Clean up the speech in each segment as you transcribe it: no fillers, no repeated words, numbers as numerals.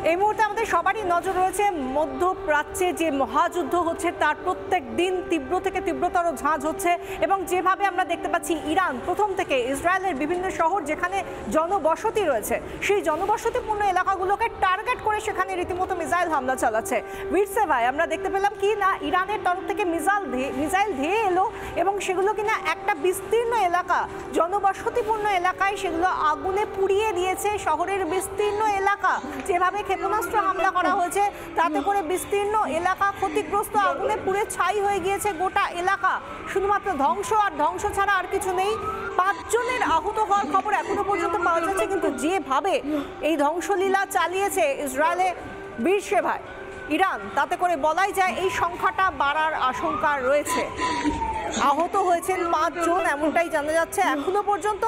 এই মুহূর্তে আমাদের সবারই নজর রয়েছে মধ্যপ্রাচ্যে যে মহাযুদ্ধ হচ্ছে তার প্রত্যেক দিন তীব্র থেকে তীব্রতর ঝাঁঝ হচ্ছে এবং যেভাবে আমরা দেখতে পাচ্ছি ইরান প্রথম থেকে ইসরায়েলের বিভিন্ন শহর যেখানে জনবসতি রয়েছে সেই জনবসতিপূর্ণ এলাকাগুলোকে টার্গেট করে সেখানে রীতিমতো মিসাইল হামলা চালাচ্ছে। বিরসেভায় আমরা দেখতে পেলাম কি না ইরানের তরফ থেকে মিসাইল ধেয়ে এলো এবং সেগুলো কিনা একটা বিস্তীর্ণ এলাকা জনবসতিপূর্ণ এলাকায় সেগুলো আগুনে পুড়িয়ে দিয়েছে। শহরের বিস্তীর্ণ এলাকা যেভাবে ক্ষেপণাস্ত্র হামলা করা হয়েছে তাতে করে বিস্তীর্ণ এলাকা ক্ষতিগ্রস্ত, আগুনে পুড়ে ছাই হয়ে গিয়েছে গোটা এলাকা। শুধুমাত্র ধ্বংস আর ধ্বংস ছাড়া আর কিছু নেই। 5 জনের আহত হওয়ার খবর এখনো পর্যন্ত পাওয়া যাচ্ছে, কিন্তু যেভাবে এই ধ্বংসলীলা চালিয়েছে ইসরায়েলে বিরসেভায় ইরান, তাতে করে বলাই যায় এই সংখ্যাটা বাড়ার আশঙ্কা রয়েছে। আহত হয়েছেন 5 জন এমনটাই জানা যাচ্ছে এখনো পর্যন্ত,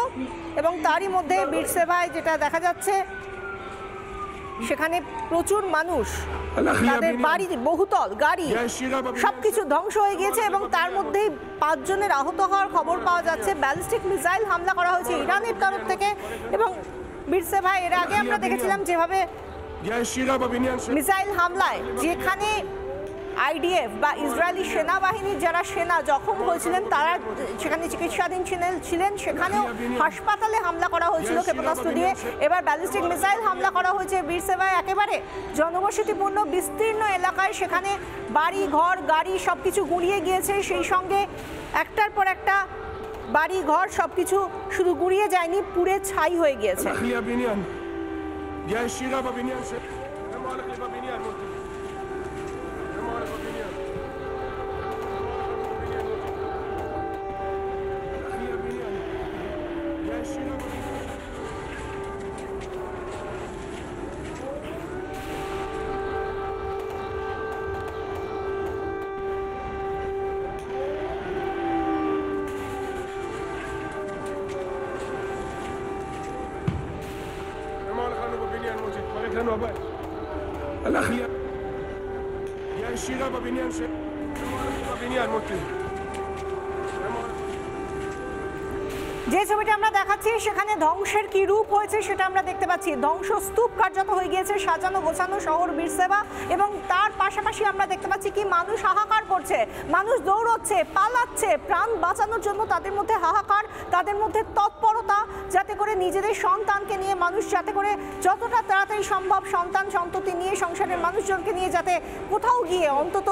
এবং তারই মধ্যে বিরসেভায় যেটা দেখা যাচ্ছে সেখানে প্রচুর মানুষ, তাদের বাড়ি, বহুতল, গাড়ি সবকিছু ধ্বংস হয়ে গিয়েছে এবং তার মধ্যেই 5 জনের আহত হওয়ার খবর পাওয়া যাচ্ছে। ব্যালিস্টিক মিসাইল হামলা করা হয়েছে ইরানের তরফ থেকে। এবং বিরসেভায় এর আগে আমরা দেখেছিলাম যেভাবে মিসাইল হামলায় যেখানে আইডিএফ বা ইসরায়েলি সেনাবাহিনীর যারা সেনা জখম হয়েছিলেন তারা সেখানে চিকিৎসাধীন ছিলেন, সেখানেও হাসপাতালে হামলা করা হয়েছিল ক্ষেপণাস্ত্র দিয়ে। এবার ব্যালিস্টিক মিসাইল হামলা করা হয়েছে বিরসেভায় একেবারে জনবসতিপূর্ণ বিস্তীর্ণ এলাকায়, সেখানে বাড়ি ঘর গাড়ি সবকিছু গুঁড়িয়ে গিয়েছে। সেই সঙ্গে একটার পর একটা বাড়ি ঘর সবকিছু শুধু গুঁড়িয়ে যায়নি, পুড়ে ছাই হয়ে গিয়েছে। যে ছবিটা আমরা দেখাচ্ছি সেখানে ধ্বংসের কি রূপ হয়েছে সেটা আমরা দেখতে পাচ্ছি। ধ্বংসস্তূপ কার্যত হয়ে গিয়েছে সাজানো গোছানো শহর বিরসেভা, এবং তার পাশাপাশি আমরা দেখতে পাচ্ছি কি মানুষ হাহাকার করছে, মানুষ দৌড়চ্ছে, পালাচ্ছে প্রাণ বাঁচানোর জন্য। তাদের মধ্যে হাহাকার, তাদের মধ্যে তৎপরতা, যাতে করে নিজেদের সন্তানকে নিয়ে মানুষ যাতে করে যতটা তাড়াতাড়ি সম্ভব সন্তান সন্ততি নিয়ে সংসারের মানুষজনকে নিয়ে যাতে কোথাও গিয়ে অন্তত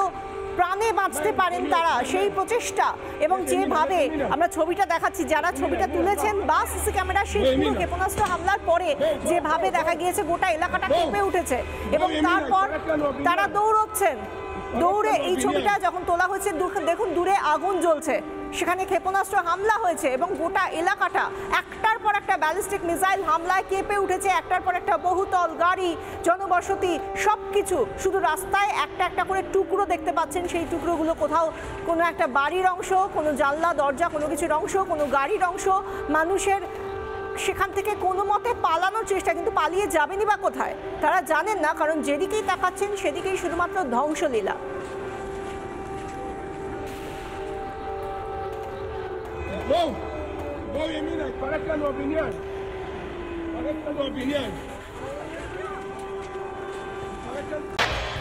প্রাণে বাঁচতে পারেন তারা, সেই প্রচেষ্টা। এবং যেভাবে আমরা ছবিটা দেখাচ্ছি, যারা ছবিটা তুলেছেন বা সিসি ক্যামেরা সেই পুরো ক্ষেপণাস্ত্র হামলার পরে যেভাবে দেখা গিয়েছে গোটা এলাকাটা কেঁপে উঠেছে এবং তারপর তারা দৌড়চ্ছেন। দৌড়ে এই ছবিটা যখন তোলা হয়েছে দেখুন দূরে আগুন জ্বলছে, সেখানে ক্ষেপণাস্ত্র হামলা হয়েছে এবং গোটা এলাকাটা একটার পর একটা ব্যালিস্টিক মিসাইল হামলায় কেঁপে উঠেছে। একটার পর একটা বহুতল, গাড়ি, জনবসতি সবকিছু, শুধু রাস্তায় একটা একটা করে টুকরো দেখতে পাচ্ছেন। সেই টুকরোগুলো কোথাও কোনো একটা বাড়ির অংশ, কোনো জানলা দরজা কোনো কিছুর অংশ, কোনো গাড়ির অংশ, মানুষের সেখান থেকে কোনো মতে পালানোর চেষ্টা, কিন্তু পালিয়ে যাবেনই বা কোথায় তারা জানেন না, কারণ যেদিকেই তাকাচ্ছেন সেদিকেই শুধুমাত্র ধ্বংসলীলা।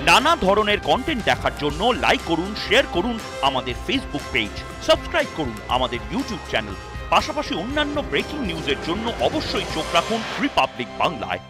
নানা ধরনের কন্টেন্ট দেখার জন্য লাইক করুন, শেয়ার করুন আমাদের ফেসবুক পেজ, সাবস্ক্রাইব করুন আমাদের ইউটিউব চ্যানেল। পাশাপাশি অন্যান্য ব্রেকিং নিউজের জন্য অবশ্যই চোখ রাখুন রিপাবলিক বাংলায়।